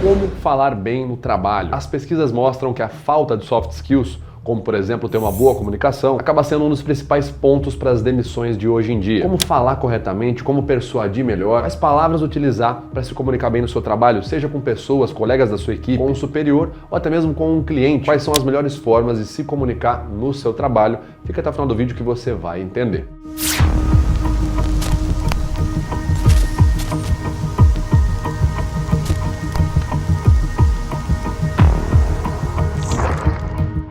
Como falar bem no trabalho? As pesquisas mostram que a falta de soft skills, como por exemplo ter uma boa comunicação, acaba sendo um dos principais pontos para as demissões de hoje em dia. Como falar corretamente, como persuadir melhor, quais palavras utilizar para se comunicar bem no seu trabalho, seja com pessoas, colegas da sua equipe, com um superior ou até mesmo com um cliente. Quais são as melhores formas de se comunicar no seu trabalho? Fica até o final do vídeo que você vai entender.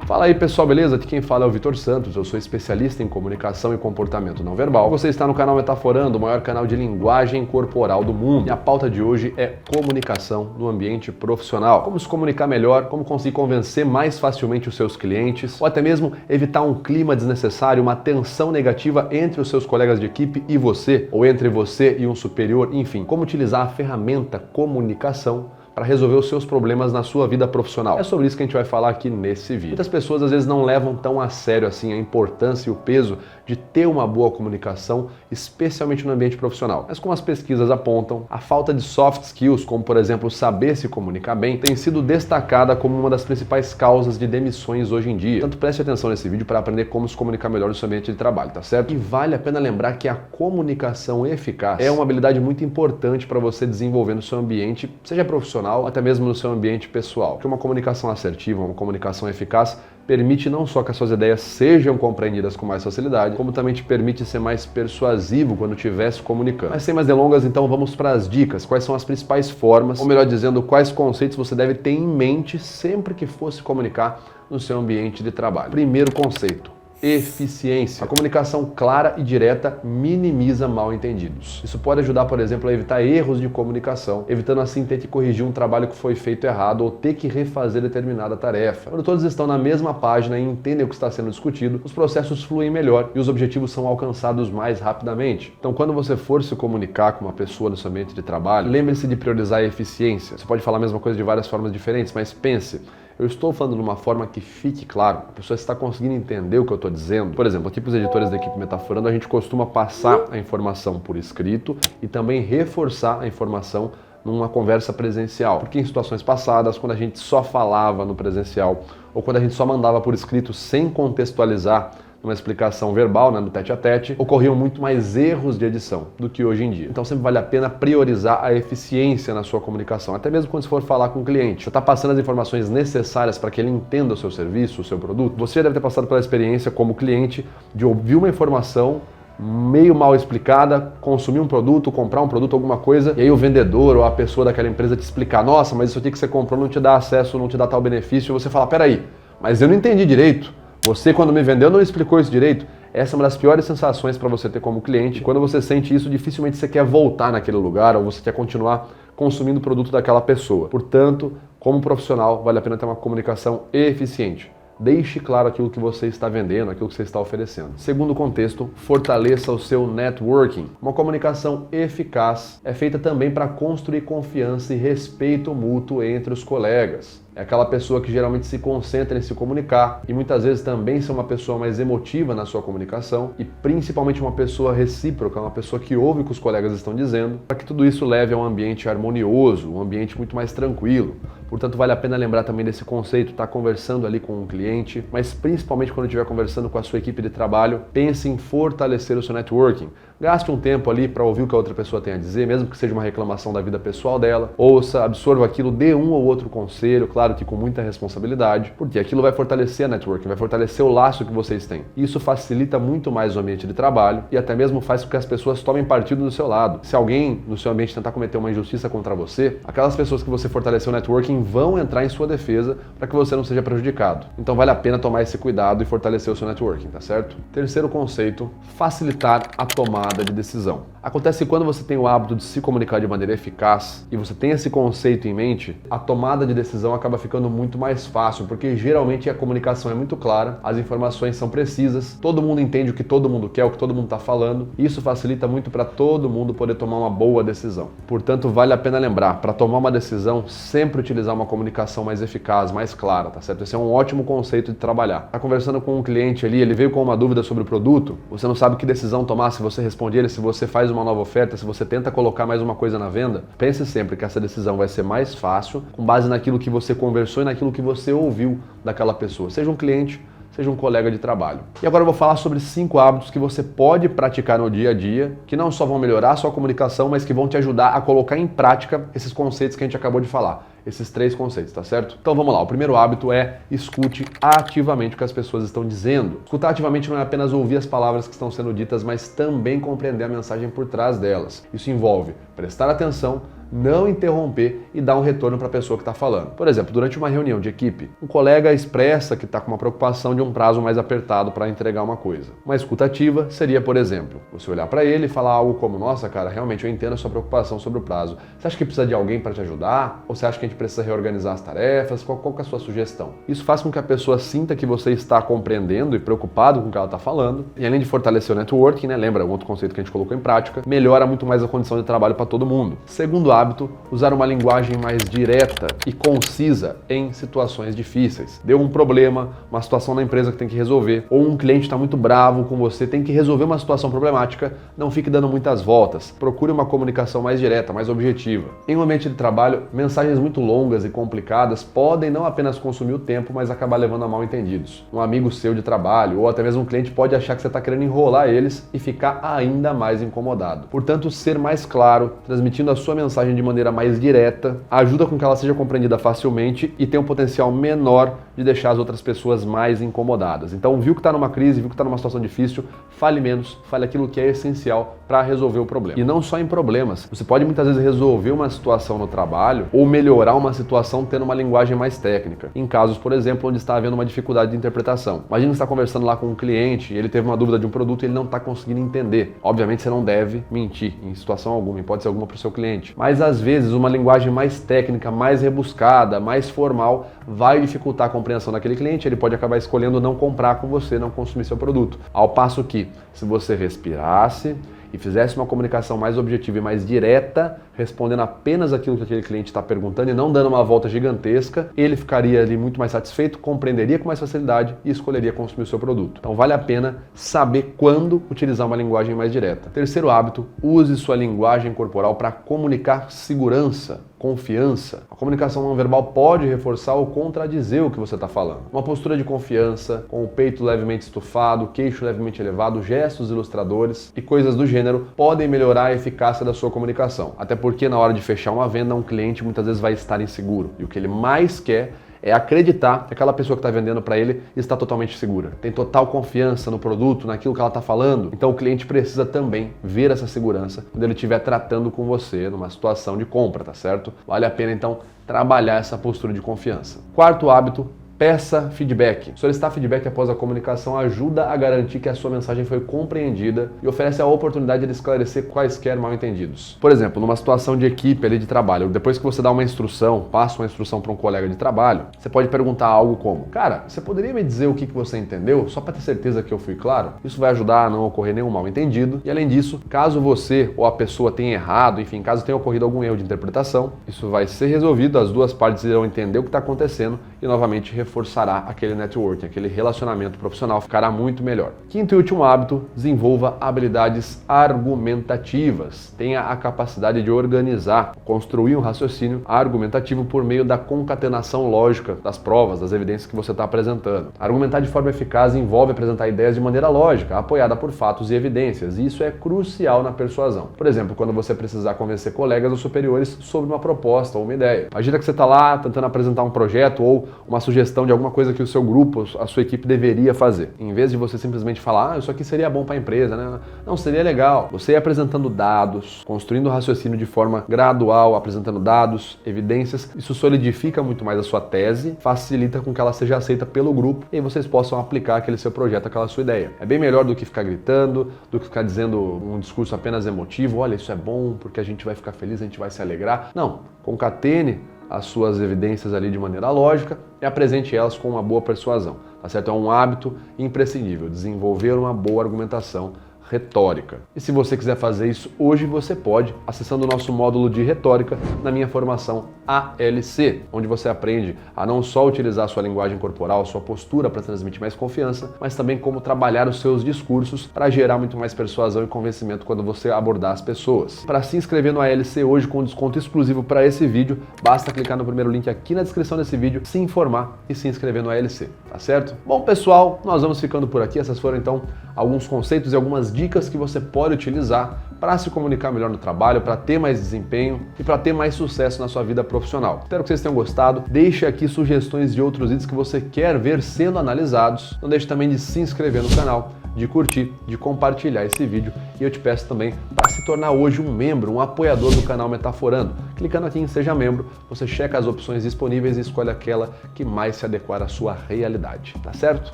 Fala aí pessoal, beleza? Aqui quem fala é o Vitor Santos, eu sou especialista em comunicação e comportamento não verbal. Você está no canal Metaforando, o maior canal de linguagem corporal do mundo. E a pauta de hoje é comunicação no ambiente profissional. Como se comunicar melhor, como conseguir convencer mais facilmente os seus clientes, ou até mesmo evitar um clima desnecessário, uma tensão negativa entre os seus colegas de equipe e você, ou entre você e um superior, enfim, como utilizar a ferramenta comunicação para resolver os seus problemas na sua vida profissional. É sobre isso que a gente vai falar aqui nesse vídeo. Muitas pessoas às vezes não levam tão a sério assim a importância e o peso de ter uma boa comunicação, especialmente no ambiente profissional. Mas como as pesquisas apontam, a falta de soft skills, como por exemplo saber se comunicar bem, tem sido destacada como uma das principais causas de demissões hoje em dia. Portanto, preste atenção nesse vídeo para aprender como se comunicar melhor no seu ambiente de trabalho, tá certo? E vale a pena lembrar que a comunicação eficaz é uma habilidade muito importante para você desenvolver no seu ambiente, seja profissional, até mesmo no seu ambiente pessoal. Porque uma comunicação assertiva, uma comunicação eficaz, permite não só que as suas ideias sejam compreendidas com mais facilidade, como também te permite ser mais persuasivo quando estiver se comunicando. Mas sem mais delongas, então vamos para as dicas. Quais são as principais formas, ou melhor dizendo, quais conceitos você deve ter em mente sempre que for se comunicar no seu ambiente de trabalho. Primeiro conceito: eficiência. A comunicação clara e direta minimiza mal-entendidos. Isso pode ajudar, por exemplo, a evitar erros de comunicação, evitando assim ter que corrigir um trabalho que foi feito errado ou ter que refazer determinada tarefa. Quando todos estão na mesma página e entendem o que está sendo discutido, os processos fluem melhor e os objetivos são alcançados mais rapidamente. Então, quando você for se comunicar com uma pessoa no seu ambiente de trabalho, lembre-se de priorizar a eficiência. Você pode falar a mesma coisa de várias formas diferentes, mas pense: eu estou falando de uma forma que fique claro, a pessoa está conseguindo entender o que eu estou dizendo. Por exemplo, aqui para os editores da equipe Metaforando, a gente costuma passar a informação por escrito e também reforçar a informação numa conversa presencial. Porque em situações passadas, quando a gente só falava no presencial ou quando a gente só mandava por escrito sem contextualizar uma explicação verbal, no tete-a-tete, ocorriam muito mais erros de edição do que hoje em dia. Então sempre vale a pena priorizar a eficiência na sua comunicação, até mesmo quando você for falar com o cliente. Você está passando as informações necessárias para que ele entenda o seu serviço, o seu produto. Você deve ter passado pela experiência como cliente de ouvir uma informação meio mal explicada, consumir um produto, comprar um produto, alguma coisa, e aí o vendedor ou a pessoa daquela empresa te explicar: nossa, mas isso aqui que você comprou não te dá acesso, não te dá tal benefício, e você fala: peraí, mas eu não entendi direito. Você, quando me vendeu, não explicou isso direito. Essa é uma das piores sensações para você ter como cliente. Quando você sente isso, dificilmente você quer voltar naquele lugar ou você quer continuar consumindo o produto daquela pessoa. Portanto, como profissional, vale a pena ter uma comunicação eficiente. Deixe claro aquilo que você está vendendo, aquilo que você está oferecendo. Segundo contexto, fortaleça o seu networking. Uma comunicação eficaz é feita também para construir confiança e respeito mútuo entre os colegas. É aquela pessoa que geralmente se concentra em se comunicar e muitas vezes também ser uma pessoa mais emotiva na sua comunicação e principalmente uma pessoa recíproca, uma pessoa que ouve o que os colegas estão dizendo, para que tudo isso leve a um ambiente harmonioso, um ambiente muito mais tranquilo. Portanto, vale a pena lembrar também desse conceito, estar conversando ali com um cliente, mas principalmente quando estiver conversando com a sua equipe de trabalho, pense em fortalecer o seu networking. Gaste um tempo ali para ouvir o que a outra pessoa tem a dizer, mesmo que seja uma reclamação da vida pessoal dela. Ouça, absorva aquilo, dê um ou outro conselho, claro que com muita responsabilidade, porque aquilo vai fortalecer a networking, vai fortalecer o laço que vocês têm. Isso facilita muito mais o ambiente de trabalho e até mesmo faz com que as pessoas tomem partido do seu lado. Se alguém no seu ambiente tentar cometer uma injustiça contra você, aquelas pessoas que você fortaleceu o networking vão entrar em sua defesa para que você não seja prejudicado. Então vale a pena tomar esse cuidado e fortalecer o seu networking, tá certo? Terceiro conceito: facilitar a tomada de decisão. Acontece que quando você tem o hábito de se comunicar de maneira eficaz e você tem esse conceito em mente, a tomada de decisão acaba ficando muito mais fácil, porque geralmente a comunicação é muito clara, as informações são precisas, todo mundo entende o que todo mundo quer, o que todo mundo está falando, e isso facilita muito para todo mundo poder tomar uma boa decisão. Portanto, vale a pena lembrar, para tomar uma decisão, sempre utilizar realizar uma comunicação mais eficaz, mais clara, tá certo? Esse é um ótimo conceito de trabalhar. Tá conversando com um cliente ali, ele veio com uma dúvida sobre o produto, você não sabe que decisão tomar, se você responde ele, se você faz uma nova oferta, se você tenta colocar mais uma coisa na venda. Pense sempre que essa decisão vai ser mais fácil com base naquilo que você conversou e naquilo que você ouviu daquela pessoa, seja um cliente, seja um colega de trabalho. E agora eu vou falar sobre 5 hábitos que você pode praticar no dia a dia, que não só vão melhorar a sua comunicação, mas que vão te ajudar a colocar em prática esses conceitos que a gente acabou de falar. Esses 3 conceitos, tá certo? Então vamos lá, o primeiro hábito é escute ativamente o que as pessoas estão dizendo. Escutar ativamente não é apenas ouvir as palavras que estão sendo ditas, mas também compreender a mensagem por trás delas. Isso envolve prestar atenção, não interromper e dar um retorno para a pessoa que está falando. Por exemplo, durante uma reunião de equipe, um colega expressa que está com uma preocupação de um prazo mais apertado para entregar uma coisa. Uma escuta ativa seria, por exemplo, você olhar para ele e falar algo como: nossa, cara, realmente eu entendo a sua preocupação sobre o prazo. Você acha que precisa de alguém para te ajudar? Ou você acha que a gente precisa reorganizar as tarefas? Qual que é a sua sugestão? Isso faz com que a pessoa sinta que você está compreendendo e preocupado com o que ela está falando. E além de fortalecer o networking, né, lembra um outro conceito que a gente colocou em prática, melhora muito mais a condição de trabalho para todo mundo. Segundo hábito, usar uma linguagem mais direta e concisa em situações difíceis. Deu um problema, uma situação na empresa que tem que resolver, ou um cliente está muito bravo com você, tem que resolver uma situação problemática, não fique dando muitas voltas. Procure uma comunicação mais direta, mais objetiva. Em um ambiente de trabalho, mensagens muito longas e complicadas podem não apenas consumir o tempo, mas acabar levando a mal entendidos. Um amigo seu de trabalho, ou até mesmo um cliente, pode achar que você está querendo enrolar eles e ficar ainda mais incomodado. Portanto, ser mais claro, transmitindo a sua mensagem de maneira mais direta, ajuda com que ela seja compreendida facilmente e tem um potencial menor de deixar as outras pessoas mais incomodadas. Então, viu que está numa crise, viu que está numa situação difícil, fale menos, fale aquilo que é essencial para resolver o problema. E não só em problemas. Você pode muitas vezes resolver uma situação no trabalho ou melhorar uma situação tendo uma linguagem mais técnica. Em casos, por exemplo, onde está havendo uma dificuldade de interpretação. Imagina que você está conversando lá com um cliente e ele teve uma dúvida de um produto e ele não está conseguindo entender. Obviamente, você não deve mentir em situação alguma, e pode ser alguma para o seu cliente. Mas às vezes uma linguagem mais técnica, mais rebuscada, mais formal, vai dificultar a compreensão daquele cliente, ele pode acabar escolhendo não comprar com você, não consumir seu produto. Ao passo que, se você respirasse e fizesse uma comunicação mais objetiva e mais direta, respondendo apenas aquilo que aquele cliente está perguntando e não dando uma volta gigantesca, ele ficaria ali muito mais satisfeito, compreenderia com mais facilidade e escolheria consumir o seu produto. Então vale a pena saber quando utilizar uma linguagem mais direta. Terceiro hábito, use sua linguagem corporal para comunicar segurança, confiança. A comunicação não verbal pode reforçar ou contradizer o que você está falando. Uma postura de confiança, com o peito levemente estufado, queixo levemente elevado, gestos ilustradores e coisas do gênero podem melhorar a eficácia da sua comunicação. Até porque na hora de fechar uma venda, um cliente muitas vezes vai estar inseguro. E o que ele mais quer é acreditar que aquela pessoa que está vendendo para ele está totalmente segura. Tem total confiança no produto, naquilo que ela está falando. Então o cliente precisa também ver essa segurança quando ele estiver tratando com você numa situação de compra, tá certo? Vale a pena então trabalhar essa postura de confiança. Quarto hábito, peça feedback. Solicitar feedback após a comunicação ajuda a garantir que a sua mensagem foi compreendida e oferece a oportunidade de esclarecer quaisquer mal-entendidos. Por exemplo, numa situação de equipe ali de trabalho, depois que você dá uma instrução, passa uma instrução para um colega de trabalho, você pode perguntar algo como: cara, você poderia me dizer o que você entendeu, só para ter certeza que eu fui claro? Isso vai ajudar a não ocorrer nenhum mal-entendido. E além disso, caso você ou a pessoa tenha errado, enfim, caso tenha ocorrido algum erro de interpretação, isso vai ser resolvido, as duas partes irão entender o que está acontecendo e novamente reforçará aquele networking, aquele relacionamento profissional, ficará muito melhor. Quinto e último hábito, desenvolva habilidades argumentativas. Tenha a capacidade de organizar, construir um raciocínio argumentativo por meio da concatenação lógica das provas, das evidências que você está apresentando. Argumentar de forma eficaz envolve apresentar ideias de maneira lógica, apoiada por fatos e evidências, e isso é crucial na persuasão. Por exemplo, quando você precisar convencer colegas ou superiores sobre uma proposta ou uma ideia. Imagina que você está lá tentando apresentar um projeto ou uma sugestão de alguma coisa que o seu grupo, a sua equipe deveria fazer. Em vez de você simplesmente falar, isso aqui seria bom para a empresa, né? Não, seria legal. Você ir apresentando dados, construindo o raciocínio de forma gradual, apresentando dados, evidências, isso solidifica muito mais a sua tese, facilita com que ela seja aceita pelo grupo e aí vocês possam aplicar aquele seu projeto, aquela sua ideia. É bem melhor do que ficar gritando, do que ficar dizendo um discurso apenas emotivo, olha, isso é bom porque a gente vai ficar feliz, a gente vai se alegrar. Não, concatene as suas evidências ali de maneira lógica e apresente elas com uma boa persuasão, tá certo? É um hábito imprescindível, desenvolver uma boa argumentação retórica. E se você quiser fazer isso hoje, você pode, acessando o nosso módulo de retórica na minha formação ALC, onde você aprende a não só utilizar a sua linguagem corporal, sua postura para transmitir mais confiança, mas também como trabalhar os seus discursos para gerar muito mais persuasão e convencimento quando você abordar as pessoas. Para se inscrever no ALC hoje com desconto exclusivo para esse vídeo, basta clicar no primeiro link aqui na descrição desse vídeo, se informar e se inscrever no ALC, tá certo? Bom, pessoal, nós vamos ficando por aqui. Essas foram então alguns conceitos e algumas dicas que você pode utilizar para se comunicar melhor no trabalho, para ter mais desempenho e para ter mais sucesso na sua vida profissional. Espero que vocês tenham gostado. Deixe aqui sugestões de outros vídeos que você quer ver sendo analisados. Não deixe também de se inscrever no canal, de curtir, de compartilhar esse vídeo. E eu te peço também para se tornar hoje um membro, um apoiador do canal Metaforando. Clicando aqui em Seja Membro, você checa as opções disponíveis e escolhe aquela que mais se adequar à sua realidade. Tá certo?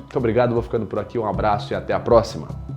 Muito obrigado, vou ficando por aqui. Um abraço e até a próxima.